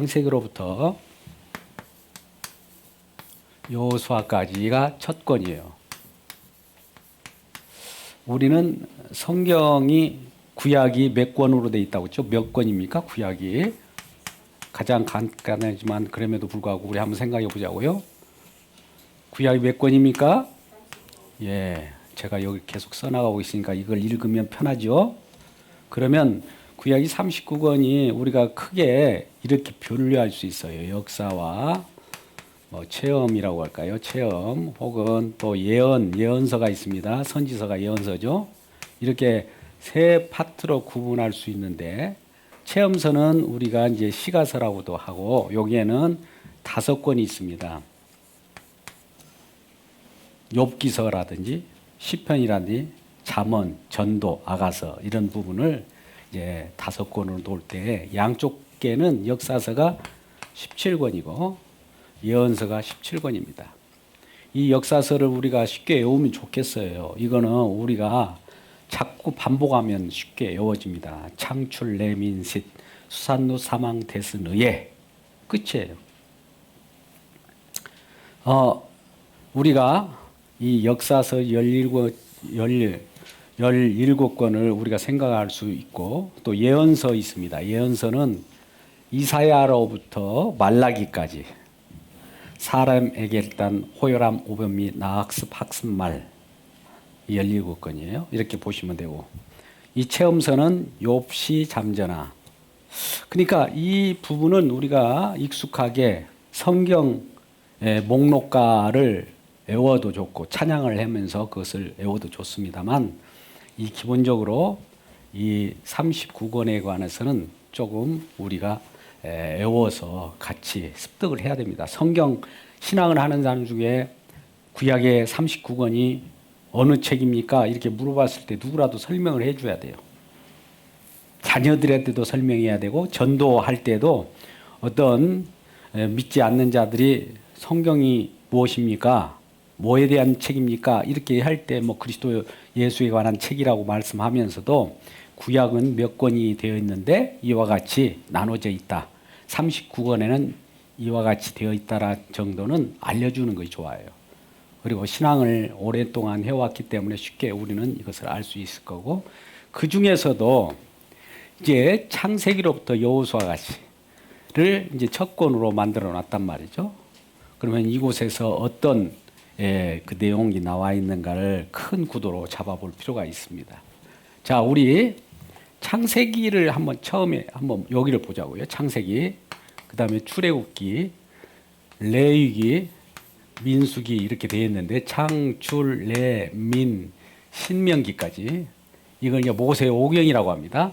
창세기로부터 여호수아까지가 첫 권이에요. 우리는 성경이 구약이 몇 권으로 돼 있다고 했죠? 몇 권입니까? 구약이 가장 간단하지만 그럼에도 불구하고 우리 한번 생각해 보자고요. 구약이 몇 권입니까? 예, 제가 여기 계속 써나가고 있으니까 이걸 읽으면 편하죠. 그러면 구약이 39권이 우리가 크게 이렇게 분류할 수 있어요. 역사와 체험이라고 할까요? 체험 혹은 또 예언서가 있습니다. 선지서가 예언서죠. 이렇게 세 파트로 구분할 수 있는데 체험서는 우리가 이제 시가서라고도 하고 여기에는 5권이 있습니다. 욥기서라든지 시편이라든지 잠언, 전도, 아가서 이런 부분을 이제 5권으로 놓을 때 양쪽 개는 역사서가 17권이고 예언서가 17권입니다. 이 역사서를 우리가 쉽게 외우면 좋겠어요. 이거는 우리가 자꾸 반복하면 쉽게 외워집니다. 창출, 레민싯, 수산노, 사망, 대슨, 의예. 끝이에요. 우리가 이 역사서 17권을 우리가 생각할 수 있고 또 예언서 있습니다. 예언서는 이사야로부터 말라기까지 사람에게 일단 호요람, 오병미, 나학습, 학습말 17권이에요. 이렇게 보시면 되고 이 체험서는 욥시, 잠전하. 그러니까 이 부분은 우리가 익숙하게 성경 목록가를 외워도 좋고 찬양을 하면서 그것을 외워도 좋습니다만 이 기본적으로 이 39권에 관해서는 조금 우리가 외워서 같이 습득을 해야 됩니다. 성경 신앙을 하는 사람 중에 구약의 39권이 어느 책입니까? 이렇게 물어봤을 때 누구라도 설명을 해줘야 돼요. 자녀들한테도 설명해야 되고 전도할 때도 어떤 믿지 않는 자들이 성경이 무엇입니까? 뭐에 대한 책입니까? 이렇게 할 때 그리스도 예수에 관한 책이라고 말씀하면서도 구약은 몇 권이 되어 있는데 이와 같이 나눠져 있다. 39권에는 이와 같이 되어 있다라 정도는 알려주는 것이 좋아요. 그리고 신앙을 오랫동안 해왔기 때문에 쉽게 우리는 이것을 알 수 있을 거고 그 중에서도 이제 창세기로부터 여호수아까지를 이제 첫 권으로 만들어 놨단 말이죠. 그러면 이곳에서 어떤 그 내용이 나와 있는가를 큰 구도로 잡아볼 필요가 있습니다. 자, 우리 창세기를 처음에 한번 여기를 보자고요. 창세기, 그 다음에 출애굽기, 레위기, 민수기 이렇게 되어 있는데 창출, 레, 민, 신명기까지 이걸 이제 모세오경이라고 합니다.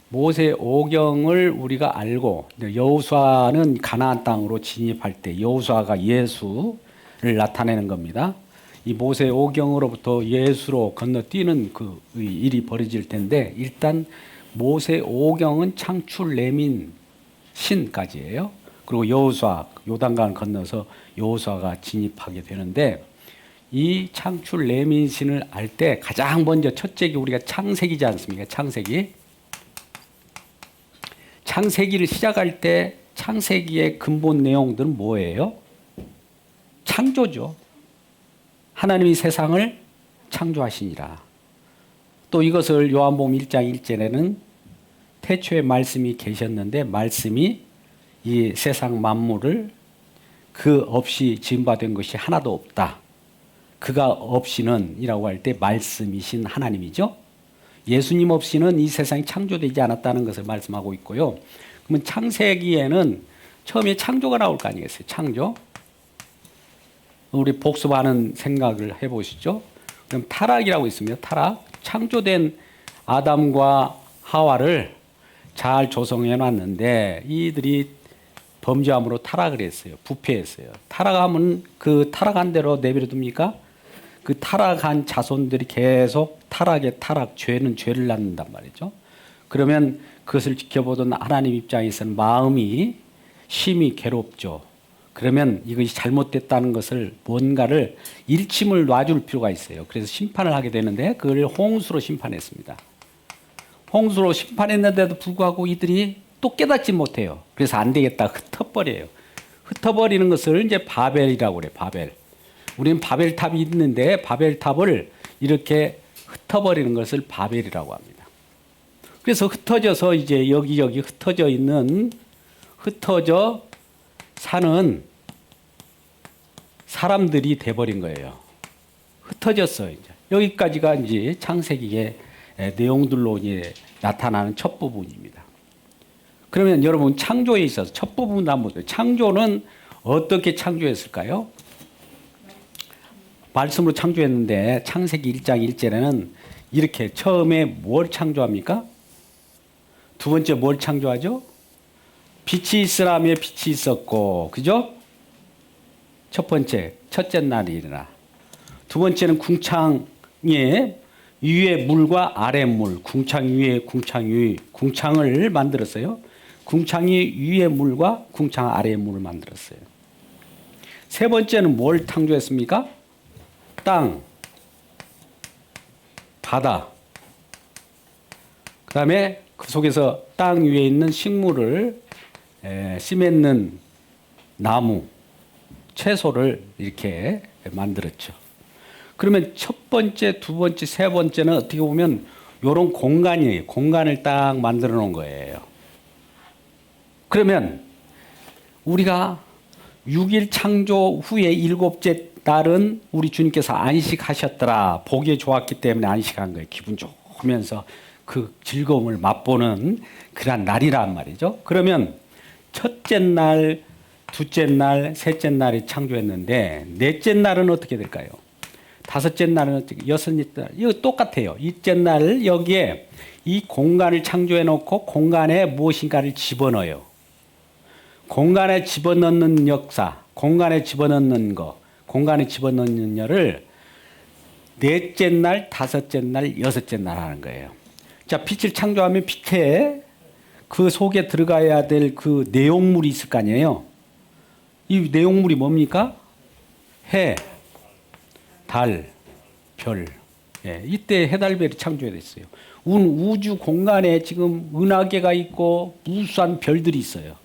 모세오경을 우리가 알고 여호수아는 가나안 땅으로 진입할 때 여호수아가 예수를 나타내는 겁니다. 이 모세오경으로부터 예수로 건너뛰는 그 일이 벌어질 텐데 일단 모세오경은 창출, 레민, 신까지예요. 그리고 여호수아 요단강을 건너서 여호수아가 진입하게 되는데 이 창출, 레민, 신을 알 때 가장 먼저 첫째기 우리가 창세기지 않습니까? 창세기를 시작할 때 창세기의 근본 내용들은 뭐예요? 창조죠. 하나님이 세상을 창조하시니라. 또 이것을 요한복음 1장 1절에는 태초에 말씀이 계셨는데 말씀이 이 세상 만물을 그 없이 지음받은 것이 하나도 없다. 그가 없이는 이라고 할 때 말씀이신 하나님이죠. 예수님 없이는 이 세상이 창조되지 않았다는 것을 말씀하고 있고요. 그러면 창세기에는 처음에 창조가 나올 거 아니겠어요? 창조. 우리 복습하는 생각을 해보시죠. 그럼 타락이라고 있습니다. 타락. 창조된 아담과 하와를 잘 조성해 놨는데 이들이 범죄함으로 타락을 했어요. 부패했어요. 타락하면 그 타락한 대로 내버려 둡니까? 그 타락한 자손들이 계속 타락에 타락, 죄는 죄를 낳는단 말이죠. 그러면 그것을 지켜보던 하나님 입장에서는 마음이 심히 괴롭죠. 그러면 이것이 잘못됐다는 것을 뭔가를 일침을 놔줄 필요가 있어요. 그래서 심판을 하게 되는데 그걸 홍수로 심판했습니다. 홍수로 심판했는데도 불구하고 이들이 또 깨닫지 못해요. 그래서 안 되겠다 흩어버려요. 흩어버리는 것을 이제 바벨이라고 그래요. 바벨. 우리는 바벨탑이 있는데 바벨탑을 이렇게 흩어버리는 것을 바벨이라고 합니다. 그래서 흩어져서 이제 여기저기 흩어져 사는 사람들이 돼버린 거예요. 흩어졌어요. 이제 여기까지가 이제 창세기의 내용들로 이제 나타나는 첫 부분입니다. 그러면 여러분 창조에 있어서 첫 부분 한번 보세요. 창조는 어떻게 창조했을까요? 말씀으로 창조했는데 창세기 1장 1절에는 이렇게 처음에 뭘 창조합니까? 두 번째 뭘 창조하죠? 빛이 있으라며 빛이 있었고, 그죠? 첫 번째, 첫째 날이라. 두 번째는 궁창에 위에 물과 아래 물, 궁창 위에 궁창을 만들었어요. 궁창이 위에 물과 궁창 아래 물을 만들었어요. 세 번째는 뭘 창조했습니까? 땅, 바다. 그 다음에 그 속에서 땅 위에 있는 식물을 씨 맺는 나무, 채소를 이렇게 만들었죠. 그러면 첫 번째, 두 번째, 세 번째는 어떻게 보면 이런 공간이에요. 공간을 딱 만들어 놓은 거예요. 그러면 우리가 6일 창조 후에 일곱째 날은 우리 주님께서 안식하셨더라. 보기에 좋았기 때문에 안식한 거예요. 기분 좋으면서 그 즐거움을 맛보는 그런 날이란 말이죠. 그러면 첫째 날, 둘째 날, 셋째 날이 창조했는데 넷째 날은 어떻게 될까요? 다섯째 날은 어떻게, 여섯째 날, 이거 똑같아요. 이째 날 여기에 이 공간을 창조해 놓고 공간에 무엇인가를 집어넣어요. 공간에 집어넣는 역사, 공간에 집어넣는 거, 공간에 집어넣는 여를 넷째 날, 다섯째 날, 여섯째 날 하는 거예요. 자, 빛을 창조하면 빛에 그 속에 들어가야 될 그 내용물이 있을 거 아니에요. 이 내용물이 뭡니까? 해, 달, 별. 예, 이때 해달별이 창조됐어요. 우주 공간에 지금 은하계가 있고 무수한 별들이 있어요.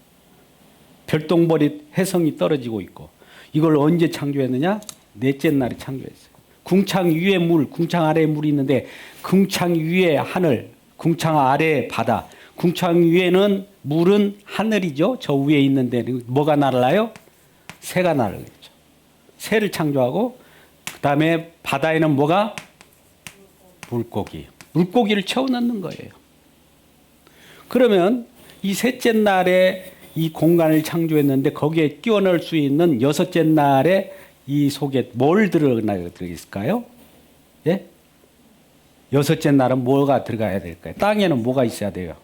별똥벌이 해성이 떨어지고 있고 이걸 언제 창조했느냐? 넷째 날에 창조했어요. 궁창 위에 물, 궁창 아래에 물이 있는데 궁창 위에 하늘, 궁창 아래에 바다. 궁창 위에는 물은 하늘이죠. 저 위에 있는데 뭐가 날아요? 새가 날아요. 새를 창조하고 그 다음에 바다에는 뭐가? 물고기. 물고기를 채워넣는 거예요. 그러면 이 셋째 날에 이 공간을 창조했는데 거기에 끼워 넣을 수 있는 여섯째 날에 이 속에 뭘 들어있을까요? 예? 여섯째 날은 뭐가 들어가야 될까요? 땅에는 뭐가 있어야 돼요?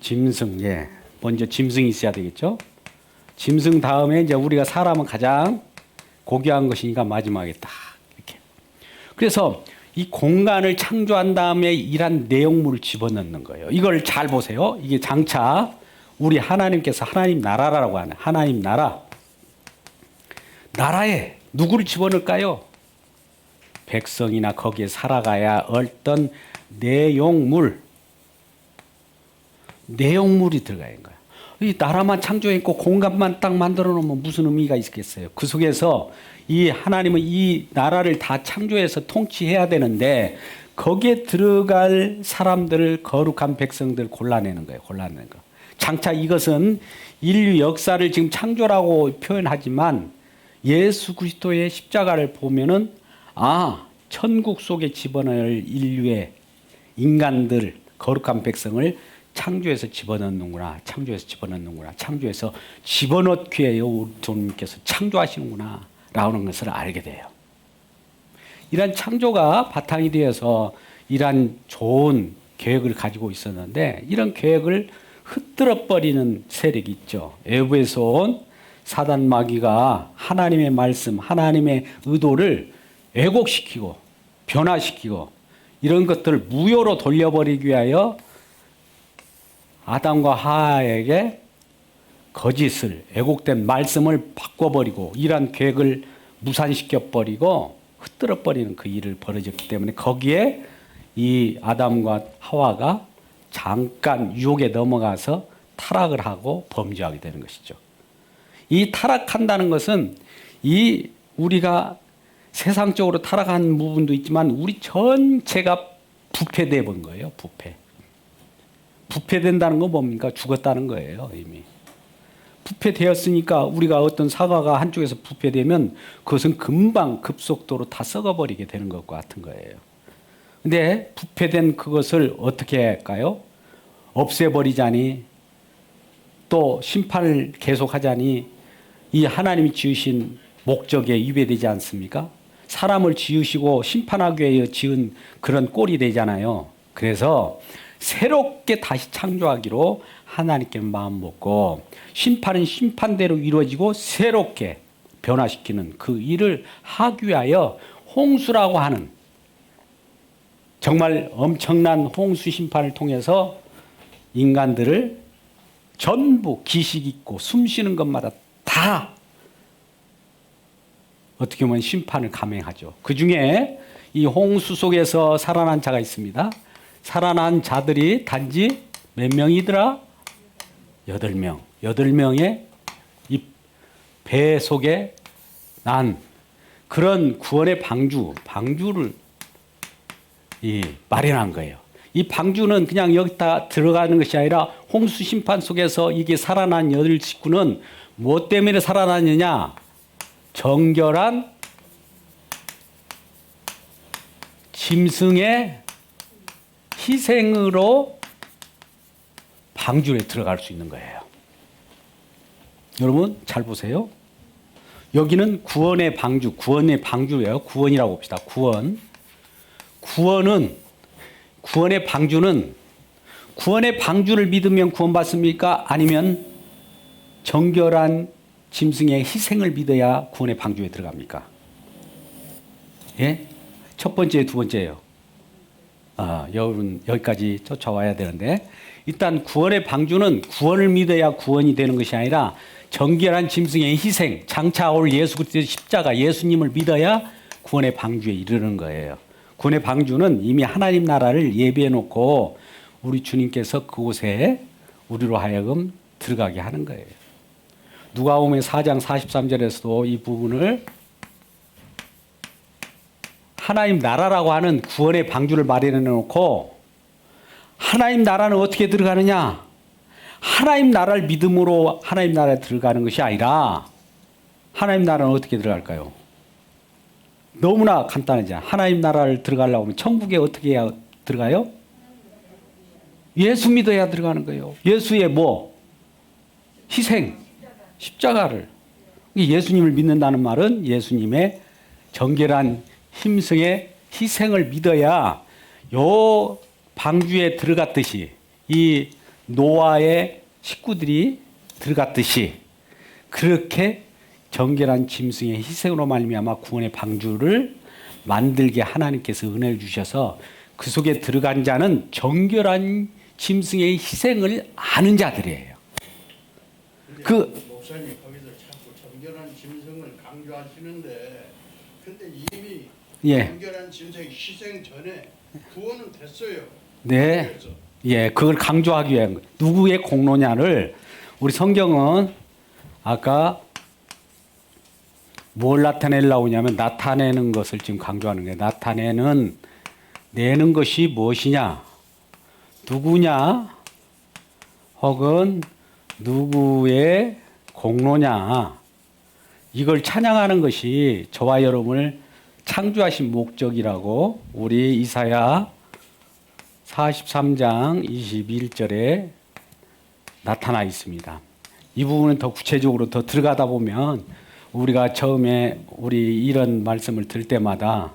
짐승, 예. 먼저 짐승이 있어야 되겠죠? 짐승 다음에 이제 우리가 사람은 가장 고귀한 것이니까 마지막에 딱 이렇게. 그래서 이 공간을 창조한 다음에 이런 내용물을 집어넣는 거예요. 이걸 잘 보세요. 이게 장차 우리 하나님께서 하나님 나라라고 하는 하나님 나라. 나라에 누구를 집어넣을까요? 백성이나 거기에 살아가야 어떤 내용물이 들어가는 거예요. 이 나라만 창조했고 공간만 딱 만들어 놓으면 무슨 의미가 있겠어요? 그 속에서 이 하나님은 이 나라를 다 창조해서 통치해야 되는데 거기에 들어갈 사람들을 거룩한 백성들 골라내는 거예요. 골라내는 거. 장차 이것은 인류 역사를 지금 창조라고 표현하지만 예수 그리스도의 십자가를 보면은 천국 속에 집어넣을 인류의 인간들 거룩한 백성을 창조해서 집어넣는구나. 창조해서 집어넣는구나. 창조해서 집어넣기에 우리 주님께서 창조하시는구나. 라는 것을 알게 돼요. 이러한 창조가 바탕이 되어서 이러한 좋은 계획을 가지고 있었는데 이런 계획을 흩뜨려 버리는 세력이 있죠. 애굽에서 온 사단 마귀가 하나님의 말씀, 하나님의 의도를 왜곡시키고 변화시키고 이런 것들을 무효로 돌려버리기 위하여 아담과 하와에게 거짓을 왜곡된 말씀을 바꿔버리고 이러한 계획을 무산시켜버리고 흩뜨려버리는 그 일을 벌어졌기 때문에 거기에 이 아담과 하와가 잠깐 유혹에 넘어가서 타락을 하고 범죄하게 되는 것이죠. 이 타락한다는 것은 이 우리가 세상적으로 타락한 부분도 있지만 우리 전체가 부패되어 본 거예요. 부패된다는 건 뭡니까? 죽었다는 거예요. 이미. 부패되었으니까 우리가 어떤 사과가 한쪽에서 부패되면 그것은 금방 급속도로 다 썩어버리게 되는 것과 같은 거예요. 근데 부패된 그것을 어떻게 할까요? 없애버리자니 또 심판을 계속하자니 이 하나님이 지으신 목적에 위배되지 않습니까? 사람을 지으시고 심판하기 위해 지은 그런 꼴이 되잖아요. 그래서 새롭게 다시 창조하기로 하나님께 마음 먹고 심판은 심판대로 이루어지고 새롭게 변화시키는 그 일을 하기 위하여 홍수라고 하는 정말 엄청난 홍수 심판을 통해서 인간들을 전부 기식 있고 숨 쉬는 것마다 다 어떻게 보면 심판을 감행하죠. 그 중에 이 홍수 속에서 살아난 자가 있습니다. 살아난 자들이 단지 몇 명이더라? 8명. 8명의 이 배 속에 난 그런 구원의 방주를 마련한 거예요. 이 방주는 그냥 여기다 들어가는 것이 아니라 홍수 심판 속에서 이게 살아난 8식구는 무엇 때문에 살아났느냐? 정결한 짐승의 희생으로 방주에 들어갈 수 있는 거예요. 여러분 잘 보세요. 여기는 구원의 방주예요. 구원이라고 봅시다. 구원의 방주를 믿으면 구원받습니까? 아니면 정결한 짐승의 희생을 믿어야 구원의 방주에 들어갑니까? 예? 첫 번째, 두 번째예요. 여러분 여기까지 쫓아와야 되는데 일단 구원의 방주는 구원을 믿어야 구원이 되는 것이 아니라 정결한 짐승의 희생, 장차 올 예수 그리스도의 십자가, 예수님을 믿어야 구원의 방주에 이르는 거예요. 구원의 방주는 이미 하나님 나라를 예비해 놓고 우리 주님께서 그곳에 우리로 하여금 들어가게 하는 거예요. 누가복음 4장 43절에서도 이 부분을 하나님 나라라고 하는 구원의 방주를 마련해 놓고 하나님 나라는 어떻게 들어가느냐? 하나님 나라를 믿음으로 하나님 나라에 들어가는 것이 아니라 하나님 나라는 어떻게 들어갈까요? 너무나 간단하잖아요. 하나님 나라를 들어가려고 하면 천국에 어떻게 해야 들어가요? 예수 믿어야 들어가는 거예요. 예수의 희생, 십자가를. 예수님을 믿는다는 말은 예수님의 정결한 힘승의 희생을 믿어야 요 방주에 들어갔듯이 이 노아의 식구들이 들어갔듯이 그렇게 정결한 짐승의 희생으로 말미암아 구원의 방주를 만들게 하나님께서 은혜를 주셔서 그 속에 들어간 자는 정결한 짐승의 희생을 아는 자들이에요. 목사님 거기서 자꾸 정결한 짐승을 강조하시는데 근데 이미 정결한 짐승 희생 전에 구원은 됐어요. 네. 그걸 강조하기 위한 거예요. 누구의 공로냐를 우리 성경은 아까 뭘 나타내려고 하냐면 나타내는 것을 지금 강조하는 거예요. 내는 것이 무엇이냐? 누구냐? 혹은 누구의 공로냐? 이걸 찬양하는 것이 저와 여러분을 창조하신 목적이라고 우리 이사야 43장 21절에 나타나 있습니다. 이 부분은 더 구체적으로 더 들어가다 보면 우리가 처음에 우리 이런 말씀을 들 때마다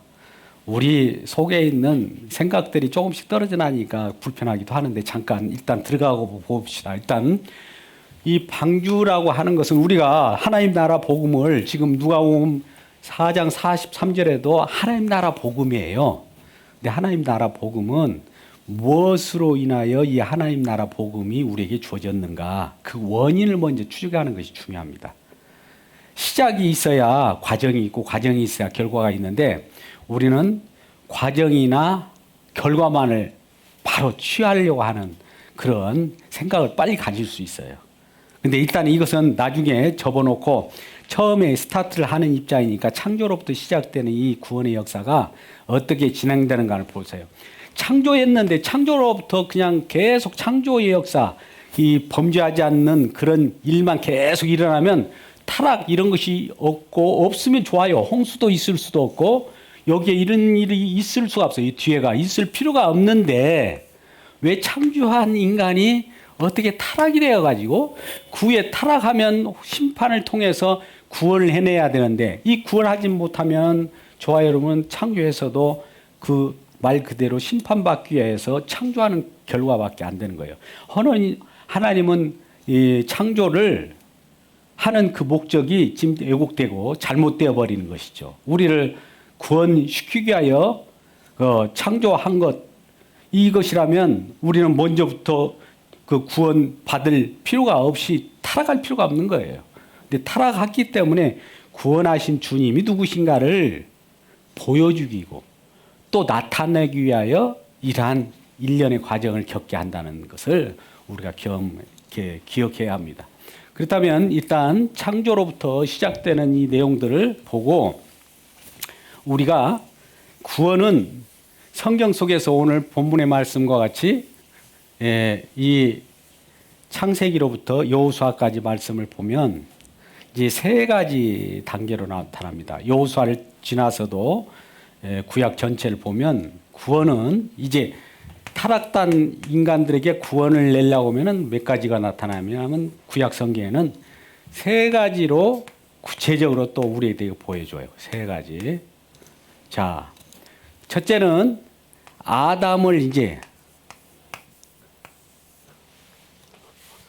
우리 속에 있는 생각들이 조금씩 떨어져 나니까 불편하기도 하는데 잠깐 일단 들어가고 봅시다. 일단 이 방주라고 하는 것은 우리가 하나님 나라 복음을 지금 누가복음 4장 43절에도 하나님 나라 복음이에요. 근데 하나님 나라 복음은 무엇으로 인하여 이 하나님 나라 복음이 우리에게 주어졌는가? 그 원인을 먼저 추적하는 것이 중요합니다. 시작이 있어야 과정이 있고 과정이 있어야 결과가 있는데 우리는 과정이나 결과만을 바로 취하려고 하는 그런 생각을 빨리 가질 수 있어요. 근데 일단 이것은 나중에 접어놓고 처음에 스타트를 하는 입장이니까 창조로부터 시작되는 이 구원의 역사가 어떻게 진행되는가를 보세요. 창조했는데 창조로부터 그냥 계속 창조의 역사, 이 범죄하지 않는 그런 일만 계속 일어나면 타락 이런 것이 없으면 좋아요. 홍수도 있을 수도 없고 여기에 이런 일이 있을 수가 없어요. 이 뒤에가 있을 필요가 없는데 왜 창조한 인간이 어떻게 타락이 되어가지고 구에 타락하면 심판을 통해서 구원을 해내야 되는데 이 구원하지 못하면 좋아요 여러분 창조에서도 그 말 그대로 심판받기 위해서 창조하는 결과밖에 안 되는 거예요. 하나님은 이 창조를 하는 그 목적이 지금 왜곡되고 잘못되어 버리는 것이죠. 우리를 구원시키기 위하여 창조한 것 이것이라면 우리는 먼저부터 그 구원 받을 필요가 없이 타락할 필요가 없는 거예요. 근데 타락했기 때문에 구원하신 주님이 누구신가를 보여주기고 또 나타내기 위하여 이러한 일련의 과정을 겪게 한다는 것을 우리가 기억해야 합니다. 그렇다면 일단 창조로부터 시작되는 이 내용들을 보고 우리가 구원은 성경 속에서 오늘 본문의 말씀과 같이 이 창세기로부터 여호수아까지 말씀을 보면 이제 세 가지 단계로 나타납니다. 여호수아를 지나서도 구약 전체를 보면 구원은 이제 타락한 인간들에게 구원을 내려고 하면 몇 가지가 나타나면 구약 성경에는 세 가지로 구체적으로 또 우리에게 보여줘요. 세 가지. 자, 첫째는 아담을 이제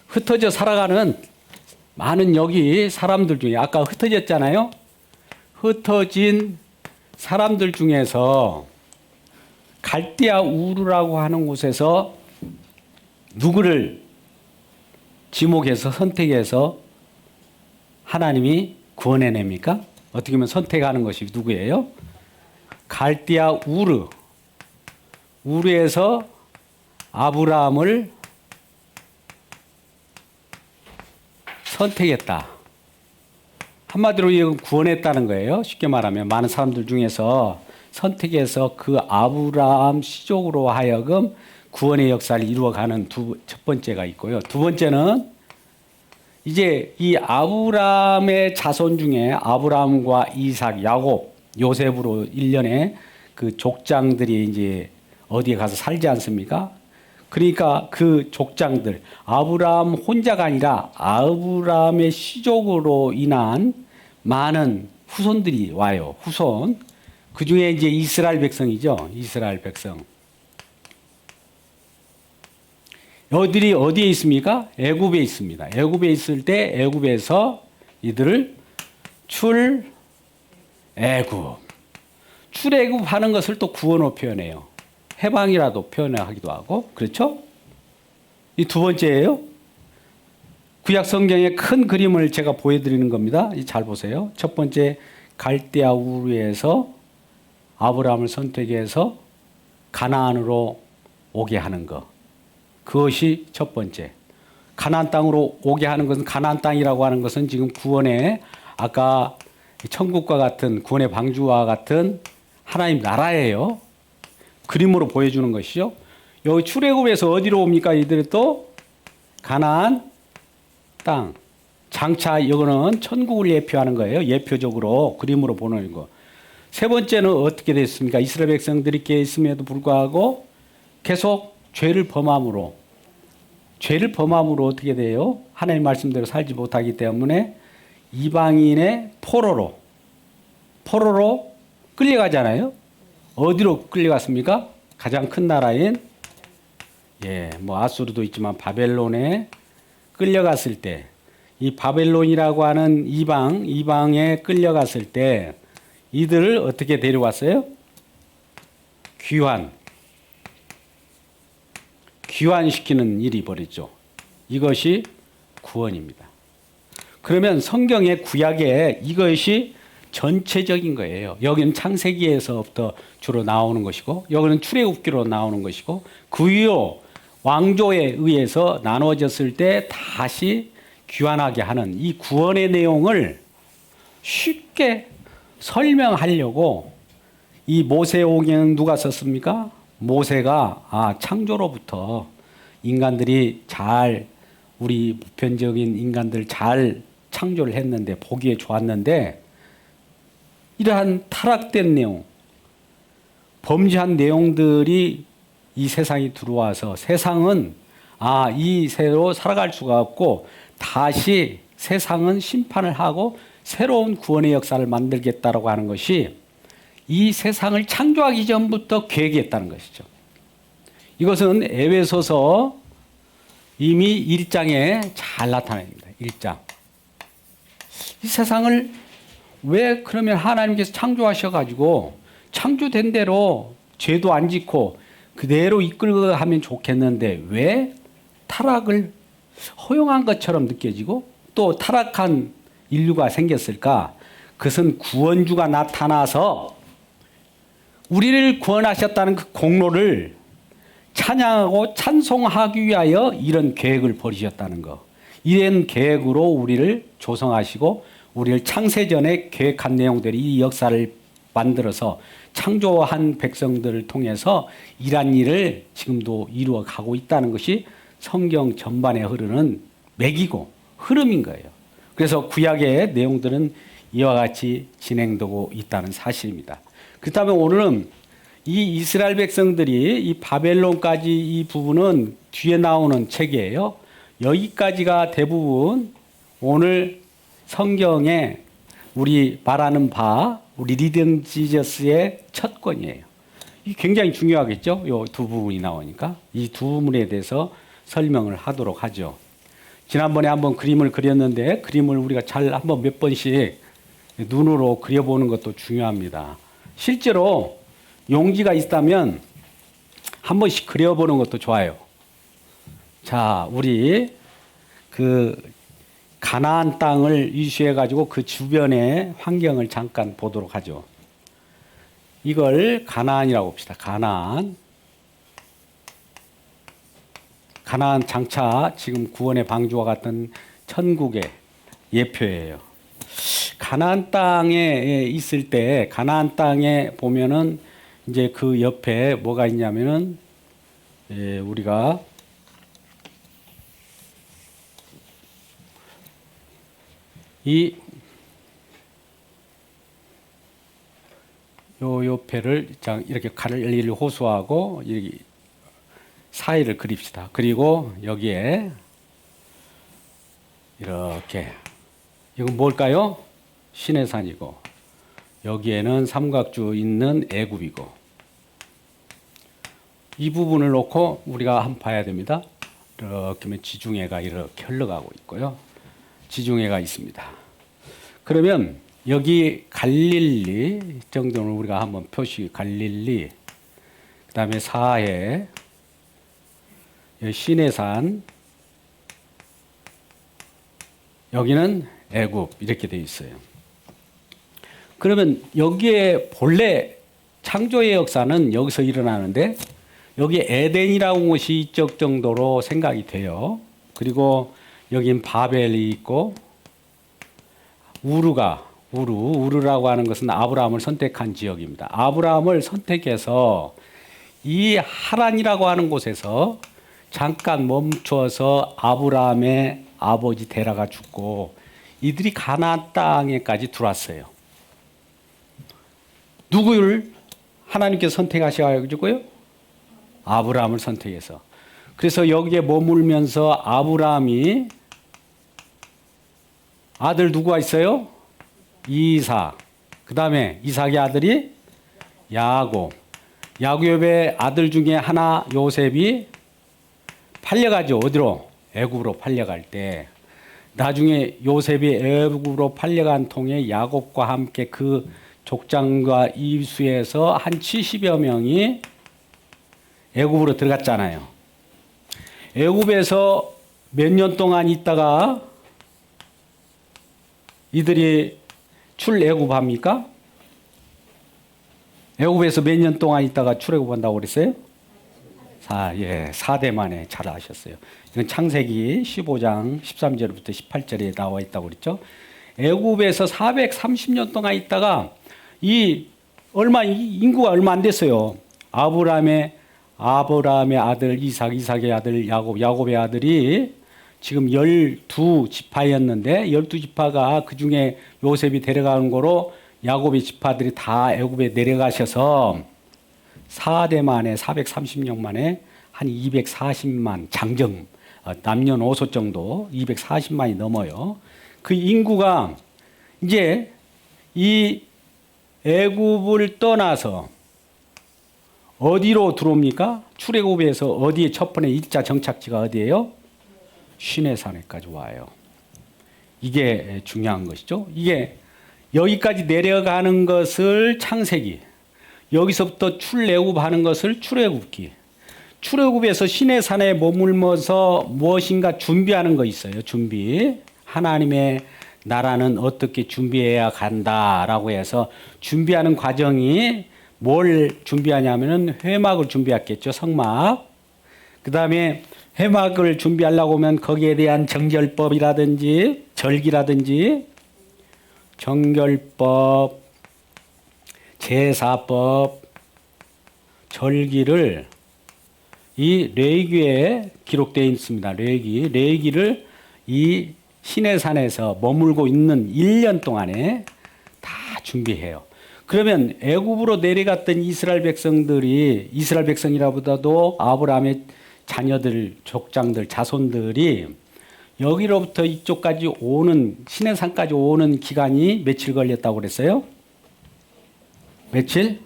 흩어져 살아가는 많은 여기 사람들 중에 아까 흩어졌잖아요. 흩어진 사람들 중에서 갈대아 우르라고 하는 곳에서 누구를 지목해서 선택해서 하나님이 구원해냅니까? 어떻게 보면 선택하는 것이 누구예요? 갈대아 우르에서 아브라함을 선택했다. 한마디로 이건 구원했다는 거예요. 쉽게 말하면 많은 사람들 중에서 선택해서 그 아브라함 시족으로 하여금 구원의 역사를 이루어가는 첫 번째가 있고요. 두 번째는 이제 이 아브라함의 자손 중에 아브라함과 이삭, 야곱, 요셉으로 일련의 그 족장들이 이제 어디에 가서 살지 않습니까? 그러니까 그 족장들, 아브라함 혼자가 아니라 아브라함의 시족으로 인한 많은 후손들이 와요. 후손. 그 중에 이제 이스라엘 백성이죠. 이스라엘 백성. 여들이 어디에 있습니까? 애굽에 있습니다. 애굽에 있을 때 애굽에서 이들을 출애굽. 출애굽하는 것을 또 구원으로 표현해요. 해방이라도 표현하기도 하고, 그렇죠? 이 두 번째예요. 구약 성경의 큰 그림을 제가 보여드리는 겁니다. 잘 보세요. 첫 번째 갈대아 우르에서 아브라함을 선택해서 가나안으로 오게 하는 것. 그것이 첫 번째. 가나안 땅으로 오게 하는 것은 가나안 땅이라고 하는 것은 지금 구원의 아까 천국과 같은 구원의 방주와 같은 하나님 나라예요. 그림으로 보여주는 것이죠. 여기 출애굽에서 어디로 옵니까? 이들이 또 가나안 땅. 장차 이거는 천국을 예표하는 거예요. 예표적으로 그림으로 보는 거. 세 번째는 어떻게 됐습니까? 이스라엘 백성들이 꽤 있음에도 불구하고 계속 죄를 범함으로 어떻게 돼요? 하나님 말씀대로 살지 못하기 때문에 이방인의 포로로 끌려가잖아요. 어디로 끌려갔습니까? 가장 큰 나라인 아수르도 있지만 바벨론에 끌려갔을 때 이 바벨론이라고 하는 이방에 끌려갔을 때 이들을 어떻게 데려왔어요? 귀환시키는 일이 벌어졌죠. 이것이 구원입니다. 그러면 성경의 구약에 이것이 전체적인 거예요. 여기는 창세기에서부터 주로 나오는 것이고 여기는 출애굽기로 나오는 것이고 그 이후 왕조에 의해서 나눠졌을 때 다시 귀환하게 하는 이 구원의 내용을 쉽게 설명하려고 이 모세오경은 누가 썼습니까? 모세가 창조로부터 인간들이 잘 우리 보편적인 인간들 잘 창조를 했는데 보기에 좋았는데 이러한 타락된 내용, 범죄한 내용들이 이 세상에 들어와서 세상은 이 새로 살아갈 수가 없고 다시 세상은 심판을 하고 새로운 구원의 역사를 만들겠다라고 하는 것이 이 세상을 창조하기 전부터 계획했다는 것이죠. 이것은 에베소서 이미 1장에 잘 나타납니다. 1장. 이 세상을 왜 그러면 하나님께서 창조하셔가지고 창조된 대로 죄도 안 짓고 그대로 이끌고 하면 좋겠는데 왜 타락을 허용한 것처럼 느껴지고 또 타락한 인류가 생겼을까? 그것은 구원주가 나타나서 우리를 구원하셨다는 그 공로를 찬양하고 찬송하기 위하여 이런 계획을 벌이셨다는 것. 이런 계획으로 우리를 조성하시고 우리를 창세전에 계획한 내용들이 이 역사를 만들어서 창조한 백성들을 통해서 이러한 일을 지금도 이루어 가고 있다는 것이 성경 전반에 흐르는 맥이고 흐름인 거예요. 그래서 구약의 내용들은 이와 같이 진행되고 있다는 사실입니다. 그렇다면 오늘은 이 이스라엘 백성들이 이 바벨론까지 이 부분은 뒤에 나오는 책이에요. 여기까지가 대부분 오늘 성경에 우리 말하는 바 우리 리딩 지저스의 첫 권이에요. 이 굉장히 중요하겠죠. 이 두 부분이 나오니까 이 두 부분에 대해서 설명을 하도록 하죠. 지난번에 한번 그림을 그렸는데 그림을 우리가 잘 한번 몇 번씩 눈으로 그려보는 것도 중요합니다. 실제로 용기가 있다면 한 번씩 그려보는 것도 좋아요. 자, 우리 그 가나안 땅을 이슈해 가지고 그 주변의 환경을 잠깐 보도록 하죠. 이걸 가나안이라고 봅시다. 가나안 장차 지금 구원의 방주와 같은 천국의 예표예요. 가나안 땅에 있을 때 가나안 땅에 보면은 이제 그 옆에 뭐가 있냐면은 우리가 요 옆에를 이렇게 갈릴리 호수하고 여기 사이를 그립시다. 그리고 여기에 이렇게 이건 뭘까요? 시내산이고 여기에는 삼각주 있는 애굽이고 이 부분을 놓고 우리가 한번 봐야 됩니다. 이렇게 하면 지중해가 이렇게 흘러가고 있고요. 지중해가 있습니다. 그러면 여기 갈릴리 정도는 우리가 한번 표시 갈릴리 그 다음에 사해 시내산 여기는 애굽 이렇게 되어 있어요. 그러면 여기에 본래 창조의 역사는 여기서 일어나는데 여기 에덴이라는 곳이 이쪽 정도로 생각이 돼요. 그리고 여긴 바벨이 있고 우르라고 하는 것은 아브라함을 선택한 지역입니다. 아브라함을 선택해서 이 하란이라고 하는 곳에서 잠깐 멈춰서 아브라함의 아버지 데라가 죽고 이들이 가나안 땅에까지 들어왔어요. 누구를 하나님께서 선택하셔가지고요? 아브라함을 선택해서. 그래서 여기에 머물면서 아브라함이 아들 누구가 있어요? 이삭. 그 다음에 이삭의 아들이 야곱. 야곱의 아들 중에 하나 요셉이 팔려가죠. 어디로? 애굽으로 팔려갈 때. 나중에 요셉이 애굽으로 팔려간 통에 야곱과 함께 그 족장과 이수에서 한 70여 명이 애굽으로 들어갔잖아요. 애굽에서 몇 년 동안 있다가 이들이 출애굽합니까? 애굽에서 몇 년 동안 있다가 출애굽한다고 그랬어요? 4대 만에 잘 아셨어요. 이건 창세기 15장 13절부터 18절에 나와 있다고 그랬죠. 애굽에서 430년 동안 있다가 인구가 얼마 안 됐어요. 아브라함의 아들 이삭, 이삭의 아들 야곱, 야곱의 아들이 지금 12지파였는데 12지파가 그중에 요셉이 데려가는 거로 야곱의 지파들이 다 애굽에 내려가셔서 4대 만에 430년 만에 한 240만 장정 남녀노소 정도 240만이 넘어요. 그 인구가 이제 이 애굽을 떠나서 어디로 들어옵니까? 출애굽에서 어디에 첫 번째 1차 정착지가 어디예요? 시내산에까지 와요. 이게 중요한 것이죠. 이게 여기까지 내려가는 것을 창세기, 여기서부터 출애굽하는 것을 출애굽기. 출애굽에서 시내산에 머물면서 무엇인가 준비하는 거 있어요. 준비. 하나님의 나라는 어떻게 준비해야 간다라고 해서 준비하는 과정이 뭘 준비하냐면은 회막을 준비했겠죠. 성막. 그 다음에 회막을 준비하려고 하면 거기에 대한 정결법이라든지 절기라든지 정결법, 제사법, 절기를 이 레위기에 기록되어 있습니다. 레위기를 이 시내산에서 머물고 있는 1년 동안에 다 준비해요. 그러면 애굽으로 내려갔던 이스라엘 백성이라보다도 아브라함의 자녀들, 족장들, 자손들이 여기로부터 이쪽까지 오는 시내산까지 오는 기간이 며칠 걸렸다고 그랬어요? 며칠?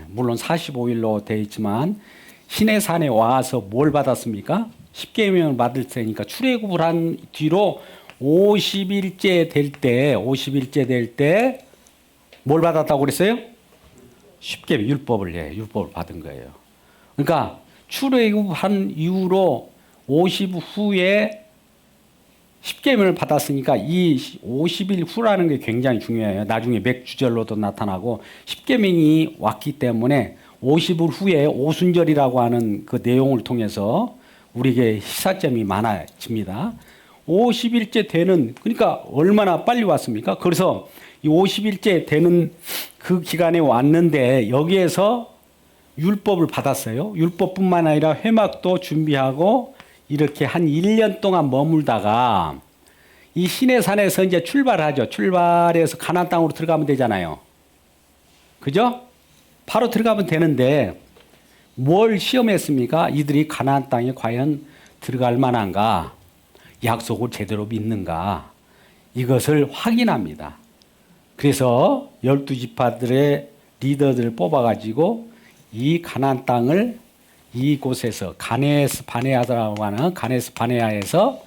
물론 45일로 되어 있지만 시내산에 와서 뭘 받았습니까? 십계명을 받을 테니까 출애굽을 한 뒤로 50일째 될 때 뭘 받았다고 그랬어요? 십계명 율법을 받은 거예요. 그러니까 출애굽한 이후로 50 후에 십계명을 받았으니까 이 50일 후라는 게 굉장히 중요해요. 나중에 맥주절로도 나타나고 십계명이 왔기 때문에 50일 후에 오순절이라고 하는 그 내용을 통해서 우리에게 시사점이 많아집니다. 50일째 되는, 그러니까 얼마나 빨리 왔습니까? 그래서 이 50일째 되는 그 기간에 왔는데 여기에서 율법을 받았어요. 율법뿐만 아니라 회막도 준비하고 이렇게 한 1년 동안 머물다가 이 시내산에서 이제 출발하죠. 출발해서 가나안 땅으로 들어가면 되잖아요. 그죠? 바로 들어가면 되는데 뭘 시험했습니까? 이들이 가나안 땅에 과연 들어갈 만한가? 약속을 제대로 믿는가? 이것을 확인합니다. 그래서 12지파들의 리더들을 뽑아가지고 이 가나안 땅을 이곳에서 가네스 바네아라고 하는 가네스 바네아에서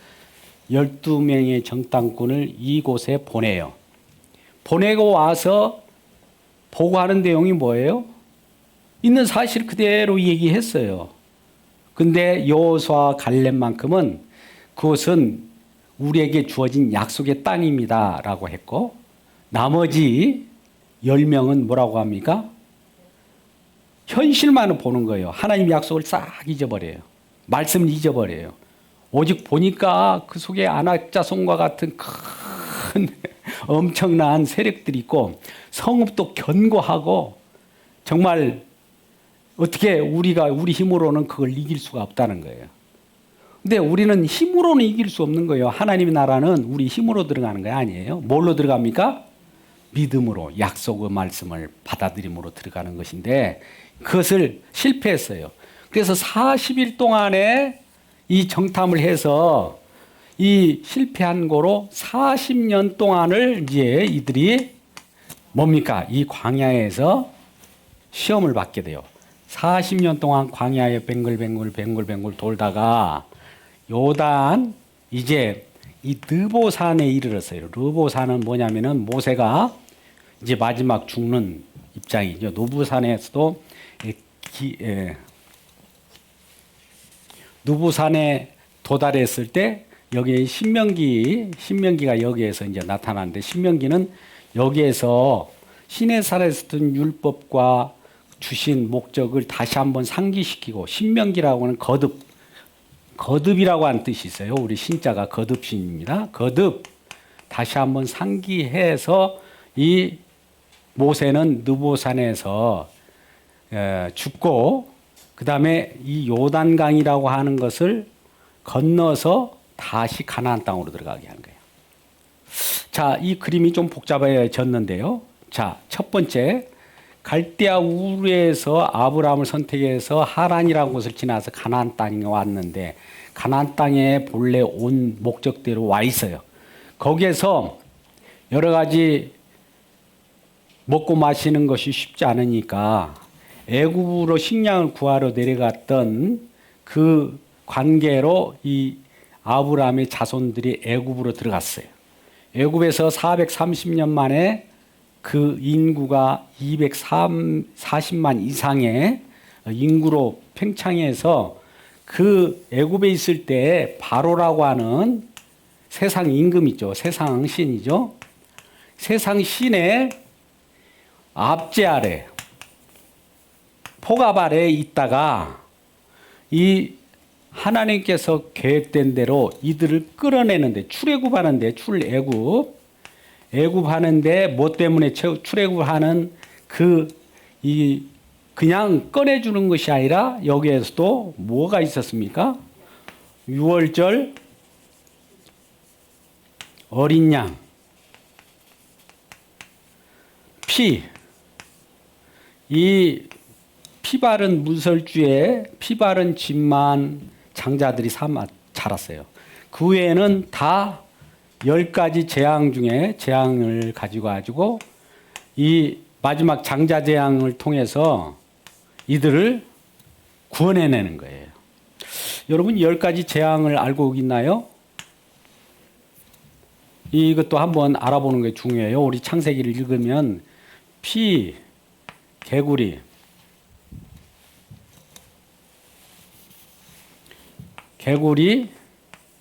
12명의 정탐꾼을 이곳에 보내요. 보내고 와서 보고하는 내용이 뭐예요? 있는 사실 그대로 얘기했어요. 근데 여호수아 갈렙만큼은 그것은 우리에게 주어진 약속의 땅입니다라고 했고 나머지 10명은 뭐라고 합니까? 현실만을 보는 거예요. 하나님 약속을 싹 잊어버려요. 말씀을 잊어버려요. 오직 보니까 그 속에 안악자손과 같은 큰 엄청난 세력들이 있고 성읍도 견고하고 정말 어떻게 우리 힘으로는 그걸 이길 수가 없다는 거예요. 근데 우리는 힘으로는 이길 수 없는 거예요. 하나님의 나라는 우리 힘으로 들어가는 거 아니에요. 뭘로 들어갑니까? 믿음으로 약속의 말씀을 받아들임으로 들어가는 것인데 그것을 실패했어요. 그래서 40일 동안에 이 정탐을 해서 이 실패한 거로 40년 동안을 이제 이들이 뭡니까? 이 광야에서 시험을 받게 돼요. 40년 동안 광야에 뱅글뱅글 돌다가 요단 이제 이 르보산에 이르렀어요. 르보산은 뭐냐면은 모세가 이제 마지막 죽는 입장이죠. 르보산에서도 르보산에 도달했을 때 여기 신명기가 여기에서 이제 나타나는데 신명기는 여기에서 시내산에서 든 율법과 주신 목적을 다시 한번 상기시키고 신명기라고 하는 거듭이라고 하는 뜻이 있어요. 우리 신자가 거듭신입니다. 거듭 다시 한번 상기해서 이 모세는 느보산에서 죽고 그 다음에 이 요단강이라고 하는 것을 건너서 다시 가나안 땅으로 들어가게 한 거예요. 자, 이 그림이 좀 복잡해졌는데요. 자, 첫 번째 갈대아 우르에서 아브라함을 선택해서 하란이라는 곳을 지나서 가나안 땅에 왔는데 가나안 땅에 본래 온 목적대로 와 있어요. 거기에서 여러 가지 먹고 마시는 것이 쉽지 않으니까 애굽으로 식량을 구하러 내려갔던 그 관계로 이 아브라함의 자손들이 애굽으로 들어갔어요. 애굽에서 430년 만에 그 인구가 240만 이상의 인구로 팽창해서 그 애굽에 있을 때 바로라고 하는 세상 임금 있죠. 세상 신이죠. 세상 신의 압제 아래, 포갑 아래에 있다가 이 하나님께서 계획된 대로 이들을 끌어내는데 출애굽하는데 애굽하는데 뭐 때문에 출애굽하는 그냥 꺼내주는 것이 아니라 여기에서도 뭐가 있었습니까? 유월절 어린 양 이 피바른 문설주에 피바른 집만 장자들이 자랐어요. 그 외에는 다 10가지 재앙 중에 재앙을 가지고 이 마지막 장자 재앙을 통해서 이들을 구원해내는 거예요. 여러분 10가지 재앙을 알고 있나요? 이것도 한번 알아보는 게 중요해요. 우리 창세기를 읽으면 피, 개구리,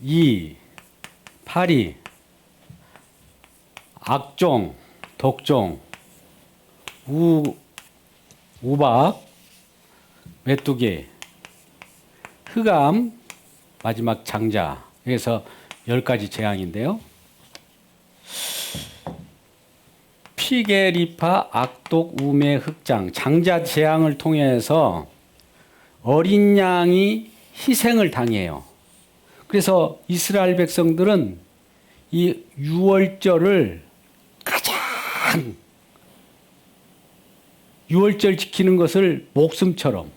이, 파리, 악종, 독종, 우박, 메뚜기, 흑암, 마지막 장자. 그래서 10가지 재앙인데요. 피계, 리파, 악독, 우매, 흑장, 장자 재앙을 통해서 어린 양이 희생을 당해요. 그래서 이스라엘 백성들은 이 유월절을 가장 유월절 지키는 것을 목숨처럼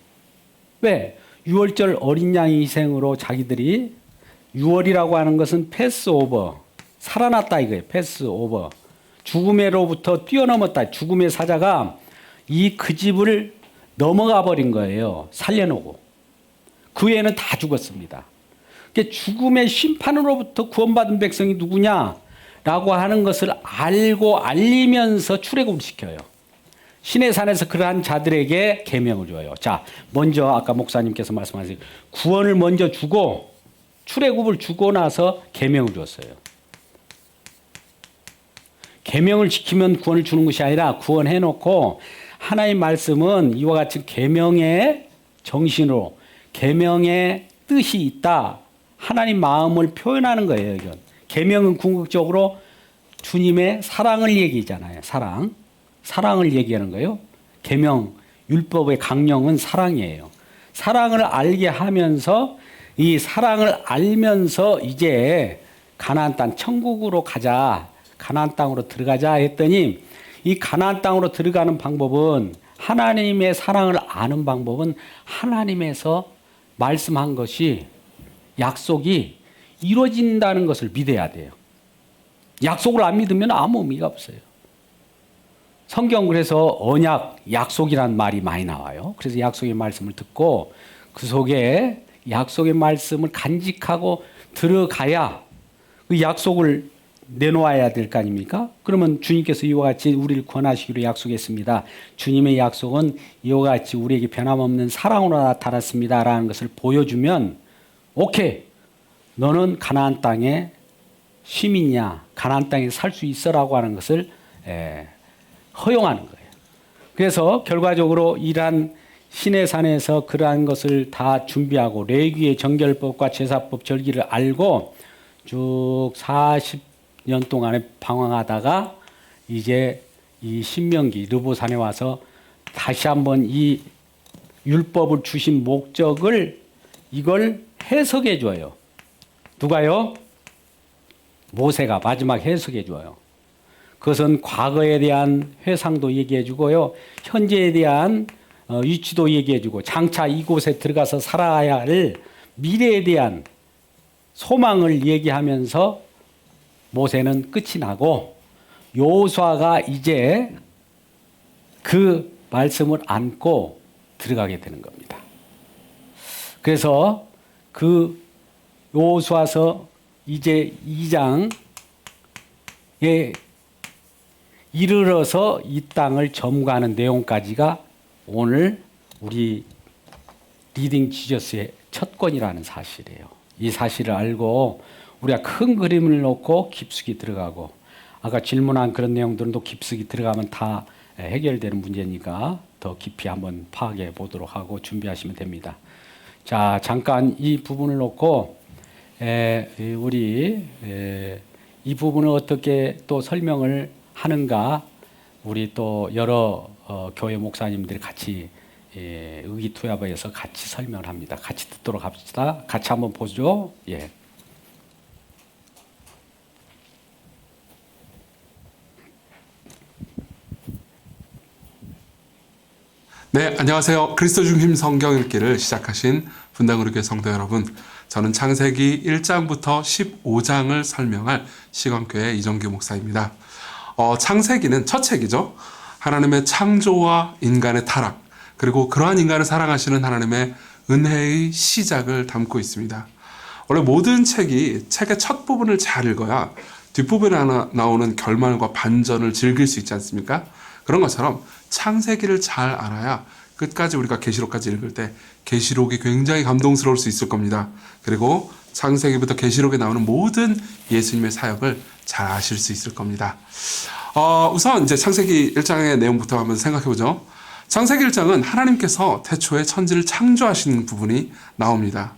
왜? 유월절 어린 양의 희생으로 자기들이 유월이라고 하는 것은 패스오버 살아났다 이거예요. 패스오버 죽음으로부터 뛰어넘었다. 죽음의 사자가 그 집을 넘어가 버린 거예요. 살려놓고. 그 외에는 다 죽었습니다. 그러니까 죽음의 심판으로부터 구원받은 백성이 누구냐라고 하는 것을 알고 알리면서 출애굽을 시켜요. 신의 산에서 그러한 자들에게 계명을 줘요. 자, 먼저 아까 목사님께서 말씀하신 구원을 먼저 주고 출애굽을 주고 나서 계명을 줬어요. 계명을 지키면 구원을 주는 것이 아니라 구원해놓고 하나님 말씀은 이와 같이 계명의 정신으로 계명의 뜻이 있다. 하나님 마음을 표현하는 거예요. 이건. 계명은 궁극적으로 주님의 사랑을 얘기잖아요. 사랑을 얘기하는 거예요. 계명, 율법의 강령은 사랑이에요. 사랑을 알게 하면서 이 사랑을 알면서 이제 가나안 땅 천국으로 가자. 가나안 땅으로 들어가자 했더니 이 가나안 땅으로 들어가는 방법은 하나님의 사랑을 아는 방법은 하나님에서 말씀한 것이 약속이 이루어진다는 것을 믿어야 돼요. 약속을 안 믿으면 아무 의미가 없어요. 성경 그래서 언약, 약속이란 말이 많이 나와요. 그래서 약속의 말씀을 듣고 그 속에 약속의 말씀을 간직하고 들어가야 그 약속을 내놓아야 될 거 아닙니까? 그러면 주님께서 이와 같이 우리를 권하시기로 약속했습니다. 주님의 약속은 이와 같이 우리에게 변함없는 사랑으로 나타났습니다. 라는 것을 보여주면 오케이, 너는 가나안 땅의 시민이야. 가나안 땅에 살 수 있어라고 하는 것을 허용하는 거예요. 그래서 결과적으로 이러한 시내산에서 그러한 것을 다 준비하고 레위기의 정결법과 제사법 절기를 알고 쭉 40년 동안에 방황하다가 이제 이 신명기 르보산에 와서 다시 한번 이 율법을 주신 목적을 이걸 해석해 줘요. 누가요? 모세가 마지막 해석해 줘요. 그것은 과거에 대한 회상도 얘기해 주고요. 현재에 대한 위치도 얘기해 주고 장차 이곳에 들어가서 살아야 할 미래에 대한 소망을 얘기하면서 모세는 끝이 나고 여호수아가 이제 그 말씀을 안고 들어가게 되는 겁니다. 그래서 그 여호수아서 이제 2장에 이르러서 이 땅을 점거하는 내용까지가 오늘 우리 리딩 지저스의 첫 권이라는 사실이에요. 이 사실을 알고 우리가 큰 그림을 놓고 깊숙이 들어가고 아까 질문한 그런 내용들은 또 깊숙이 들어가면 다 해결되는 문제니까 더 깊이 한번 파악해 보도록 하고 준비하시면 됩니다. 자, 잠깐 이 부분을 놓고 우리 이 부분을 어떻게 또 설명을 하는가 우리 또 여러 교회 목사님들이 같이 의기투합해서 같이 설명을 합니다. 같이 듣도록 합시다. 같이 한번 보죠. 예. 네, 안녕하세요. 그리스도 중심 성경 읽기를 시작하신 분당우리교회 성도 여러분, 저는 창세기 1장부터 15장을 설명할 시건교회 이정규 목사입니다. 창세기는 첫 책이죠. 하나님의 창조와 인간의 타락, 그리고 그러한 인간을 사랑하시는 하나님의 은혜의 시작을 담고 있습니다. 원래 모든 책이 책의 첫 부분을 잘 읽어야 뒷부분에 나오는 결말과 반전을 즐길 수 있지 않습니까? 그런 것처럼 창세기를 잘 알아야 끝까지 우리가 계시록까지 읽을 때 계시록이 굉장히 감동스러울 수 있을 겁니다. 그리고 창세기부터 계시록에 나오는 모든 예수님의 사역을 잘 아실 수 있을 겁니다. 우선 이제 창세기 1장의 내용부터 한번 생각해 보죠. 창세기 1장은 하나님께서 태초에 천지를 창조하시는 부분이 나옵니다.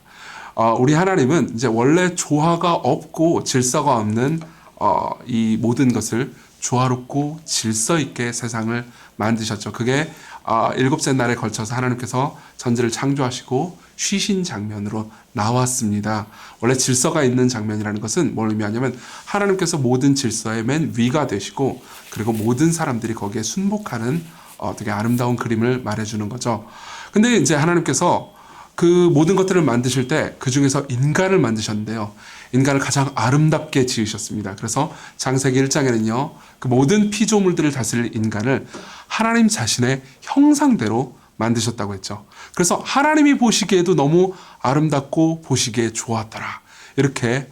우리 하나님은 이제 원래 조화가 없고 질서가 없는 이 모든 것을 조화롭고 질서 있게 세상을 만드셨죠. 그게 일곱째 날에 걸쳐서 하나님께서 천지를 창조하시고 쉬신 장면으로 나왔습니다. 원래 질서가 있는 장면이라는 것은 뭘 의미하냐면 하나님께서 모든 질서의 맨 위가 되시고 그리고 모든 사람들이 거기에 순복하는 되게 아름다운 그림을 말해주는 거죠. 근데 이제 하나님께서 그 모든 것들을 만드실 때 그 중에서 인간을 만드셨는데요. 인간을 가장 아름답게 지으셨습니다. 그래서 창세기 1장에는요. 그 모든 피조물들을 다스릴 인간을 하나님 자신의 형상대로 만드셨다고 했죠. 그래서 하나님이 보시기에도 너무 아름답고 보시기에 좋았더라. 이렇게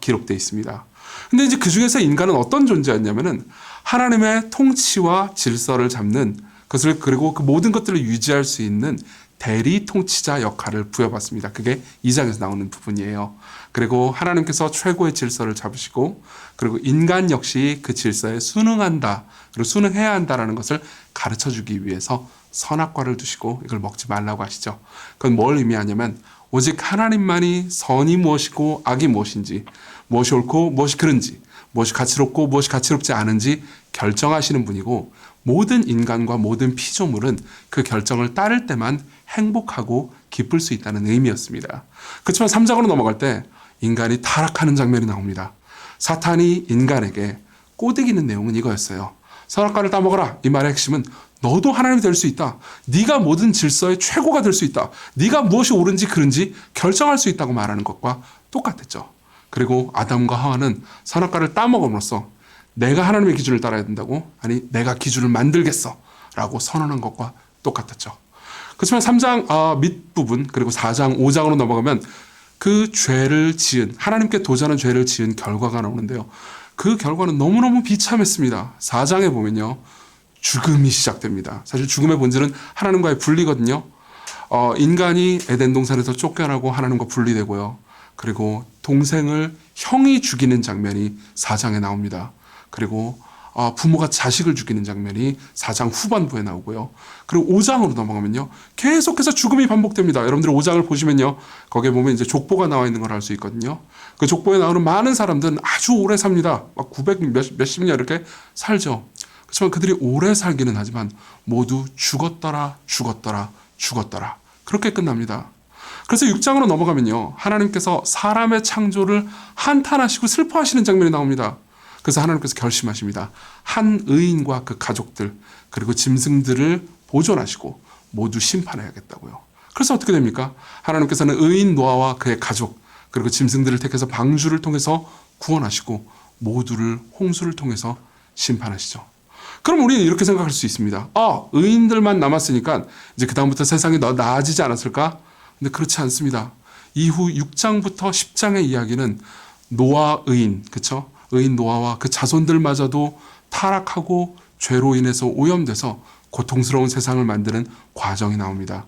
기록되어 있습니다. 근데 이제 그 중에서 인간은 어떤 존재였냐면은 하나님의 통치와 질서를 잡는 것을 그리고 그 모든 것들을 유지할 수 있는 대리 통치자 역할을 부여받습니다. 그게 2장에서 나오는 부분이에요. 그리고 하나님께서 최고의 질서를 잡으시고 그리고 인간 역시 그 질서에 순응한다. 그리고 순응해야 한다라는 것을 가르쳐주기 위해서 선악과를 두시고 이걸 먹지 말라고 하시죠. 그건 뭘 의미하냐면 오직 하나님만이 선이 무엇이고 악이 무엇인지 무엇이 옳고 무엇이 그른지 무엇이 가치롭고 무엇이 가치롭지 않은지 결정하시는 분이고 모든 인간과 모든 피조물은 그 결정을 따를 때만 행복하고 기쁠 수 있다는 의미였습니다. 그렇지만 3장으로 넘어갈 때 인간이 타락하는 장면이 나옵니다. 사탄이 인간에게 꼬드기는 내용은 이거였어요. 선악과를 따먹어라. 이 말의 핵심은 너도 하나님이 될 수 있다. 네가 모든 질서의 최고가 될 수 있다. 네가 무엇이 옳은지 그른지 결정할 수 있다고 말하는 것과 똑같았죠. 그리고 아담과 하와는 선악과를 따먹음으로써 내가 하나님의 기준을 따라야 된다고? 아니 내가 기준을 만들겠어 라고 선언한 것과 똑같았죠. 그렇지만 3장 밑부분 그리고 4장 5장으로 넘어가면 그 죄를 지은 하나님께 도전한 죄를 지은 결과가 나오는데요. 그 결과는 너무너무 비참했습니다. 4장에 보면요. 죽음이 시작됩니다. 사실 죽음의 본질은 하나님과의 분리거든요. 인간이 에덴 동산에서 쫓겨나고 하나님과 분리되고요. 그리고 동생을 형이 죽이는 장면이 4장에 나옵니다. 그리고 부모가 자식을 죽이는 장면이 4장 후반부에 나오고요. 그리고 5장으로 넘어가면요. 계속해서 죽음이 반복됩니다. 여러분들 5장을 보시면요. 거기에 보면 이제 족보가 나와 있는 걸 알 수 있거든요. 그 족보에 나오는 많은 사람들은 아주 오래 삽니다. 막 900 몇십 년 이렇게 살죠. 그렇지만 그들이 오래 살기는 하지만 모두 죽었더라, 죽었더라, 죽었더라. 그렇게 끝납니다. 그래서 6장으로 넘어가면요. 하나님께서 사람의 창조를 한탄하시고 슬퍼하시는 장면이 나옵니다. 그래서 하나님께서 결심하십니다. 한 의인과 그 가족들 그리고 짐승들을 보존하시고 모두 심판해야겠다고요. 그래서 어떻게 됩니까? 하나님께서는 의인 노아와 그의 가족 그리고 짐승들을 택해서 방주를 통해서 구원하시고 모두를 홍수를 통해서 심판하시죠. 그럼 우리는 이렇게 생각할 수 있습니다. 의인들만 남았으니까 이제 그다음부터 세상이 더 나아지지 않았을까? 근데 그렇지 않습니다. 이후 6장부터 10장의 이야기는 노아 의인, 그쵸? 의인 노아와 그 자손들마저도 타락하고 죄로 인해서 오염돼서 고통스러운 세상을 만드는 과정이 나옵니다.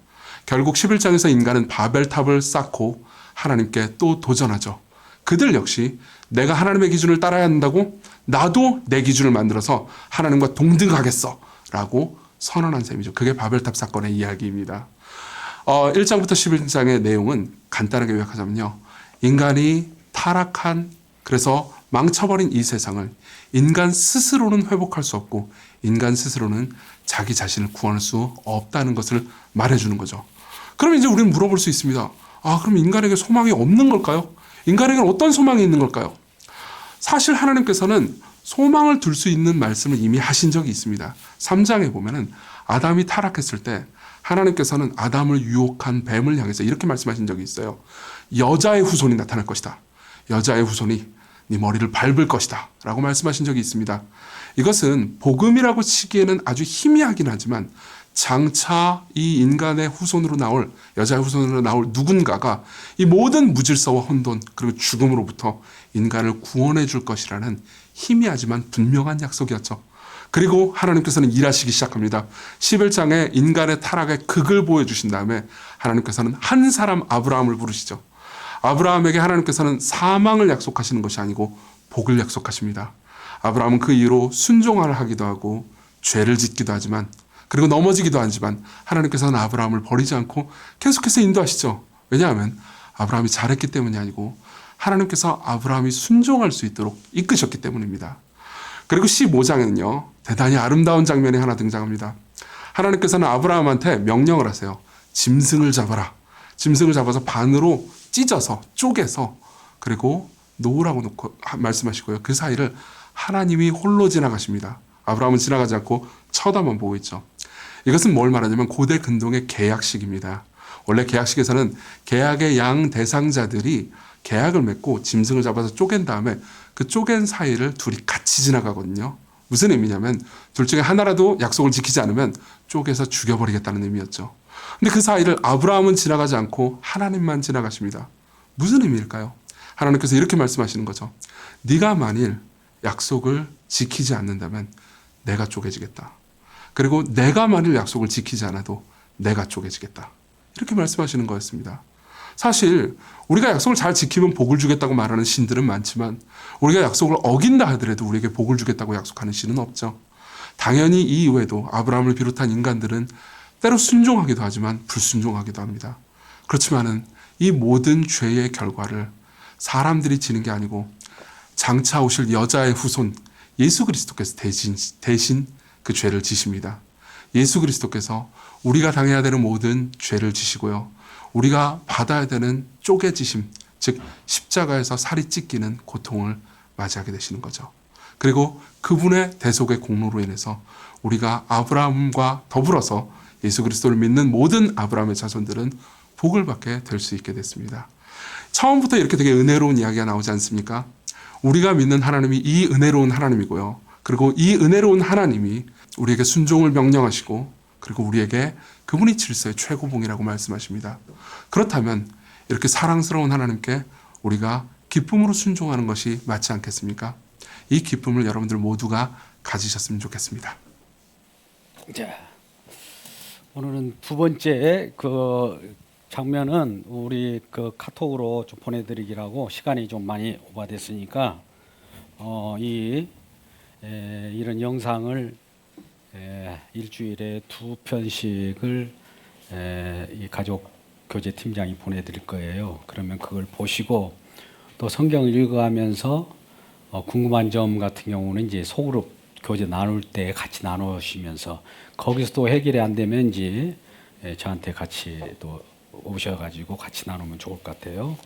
결국 11장에서 인간은 바벨탑을 쌓고 하나님께 또 도전하죠. 그들 역시 내가 하나님의 기준을 따라야 한다고 나도 내 기준을 만들어서 하나님과 동등하겠어 라고 선언한 셈이죠. 그게 바벨탑 사건의 이야기입니다. 1장부터 11장의 내용은 간단하게 요약하자면요. 인간이 타락한 그래서 망쳐버린 이 세상을 인간 스스로는 회복할 수 없고 인간 스스로는 자기 자신을 구원할 수 없다는 것을 말해주는 거죠. 그럼 이제 우리는 물어볼 수 있습니다. 그럼 인간에게 소망이 없는 걸까요? 인간에게는 어떤 소망이 있는 걸까요? 사실 하나님께서는 소망을 둘 수 있는 말씀을 이미 하신 적이 있습니다. 3장에 보면은 아담이 타락했을 때 하나님께서는 아담을 유혹한 뱀을 향해서 이렇게 말씀하신 적이 있어요. 여자의 후손이 나타날 것이다. 여자의 후손이 네 머리를 밟을 것이다. 라고 말씀하신 적이 있습니다. 이것은 복음이라고 치기에는 아주 희미하긴 하지만 장차 이 인간의 후손으로 나올 여자의 후손으로 나올 누군가가 이 모든 무질서와 혼돈 그리고 죽음으로부터 인간을 구원해 줄 것이라는 희미하지만 분명한 약속이었죠. 그리고 하나님께서는 일하시기 시작합니다. 11장에 인간의 타락의 극을 보여주신 다음에 하나님께서는 한 사람 아브라함을 부르시죠. 아브라함에게 하나님께서는 사망을 약속하시는 것이 아니고 복을 약속하십니다. 아브라함은 그 이후로 순종을 하기도 하고 죄를 짓기도 하지만 그리고 넘어지기도 하지만 하나님께서는 아브라함을 버리지 않고 계속해서 인도하시죠. 왜냐하면 아브라함이 잘했기 때문이 아니고 하나님께서 아브라함이 순종할 수 있도록 이끄셨기 때문입니다. 그리고 15장에는요. 대단히 아름다운 장면이 하나 등장합니다. 하나님께서는 아브라함한테 명령을 하세요. 짐승을 잡아라. 짐승을 잡아서 반으로 찢어서 쪼개서 그리고 놓으라고 말씀하시고요. 그 사이를 하나님이 홀로 지나가십니다. 아브라함은 지나가지 않고 쳐다만 보고 있죠. 이것은 뭘 말하냐면 고대 근동의 계약식입니다. 원래 계약식에서는 계약의 양 대상자들이 계약을 맺고 짐승을 잡아서 쪼갠 다음에 그 쪼갠 사이를 둘이 같이 지나가거든요. 무슨 의미냐면 둘 중에 하나라도 약속을 지키지 않으면 쪼개서 죽여버리겠다는 의미였죠. 근데 그 사이를 아브라함은 지나가지 않고 하나님만 지나가십니다. 무슨 의미일까요? 하나님께서 이렇게 말씀하시는 거죠. 네가 만일 약속을 지키지 않는다면 내가 쪼개지겠다. 그리고 내가 만일 약속을 지키지 않아도 내가 쪼개지겠다. 이렇게 말씀하시는 거였습니다. 사실 우리가 약속을 잘 지키면 복을 주겠다고 말하는 신들은 많지만 우리가 약속을 어긴다 하더라도 우리에게 복을 주겠다고 약속하는 신은 없죠. 당연히 이 이외에도 아브라함을 비롯한 인간들은 때로 순종하기도 하지만 불순종하기도 합니다. 그렇지만은 이 모든 죄의 결과를 사람들이 지는 게 아니고 장차 오실 여자의 후손 예수 그리스도께서 대신 그 죄를 지십니다. 예수 그리스도께서 우리가 당해야 되는 모든 죄를 지시고요. 우리가 받아야 되는 쪼개지심, 즉 십자가에서 살이 찢기는 고통을 맞이하게 되시는 거죠. 그리고 그분의 대속의 공로로 인해서 우리가 아브라함과 더불어서 예수 그리스도를 믿는 모든 아브라함의 자손들은 복을 받게 될 수 있게 됐습니다. 처음부터 이렇게 되게 은혜로운 이야기가 나오지 않습니까? 우리가 믿는 하나님이 이 은혜로운 하나님이고요. 그리고 이 은혜로운 하나님이 우리에게 순종을 명령하시고 그리고 우리에게 그분이 질서의 최고봉이라고 말씀하십니다. 그렇다면 이렇게 사랑스러운 하나님께 우리가 기쁨으로 순종하는 것이 맞지 않겠습니까? 이 기쁨을 여러분들 모두가 가지셨으면 좋겠습니다. 자, 오늘은 두 번째 그 장면은 우리 그 카톡으로 좀 보내드리기라고 시간이 좀 많이 오버됐으니까 이 이런 영상을 일주일에 2편씩을 이 가족 교제 팀장이 보내드릴 거예요. 그러면 그걸 보시고 또 성경을 읽어가면서 궁금한 점 같은 경우는 이제 소그룹 교제 나눌 때 같이 나누시면서 거기서 또 해결이 안 되면 이제 저한테 같이 또 오셔가지고 같이 나누면 좋을 것 같아요.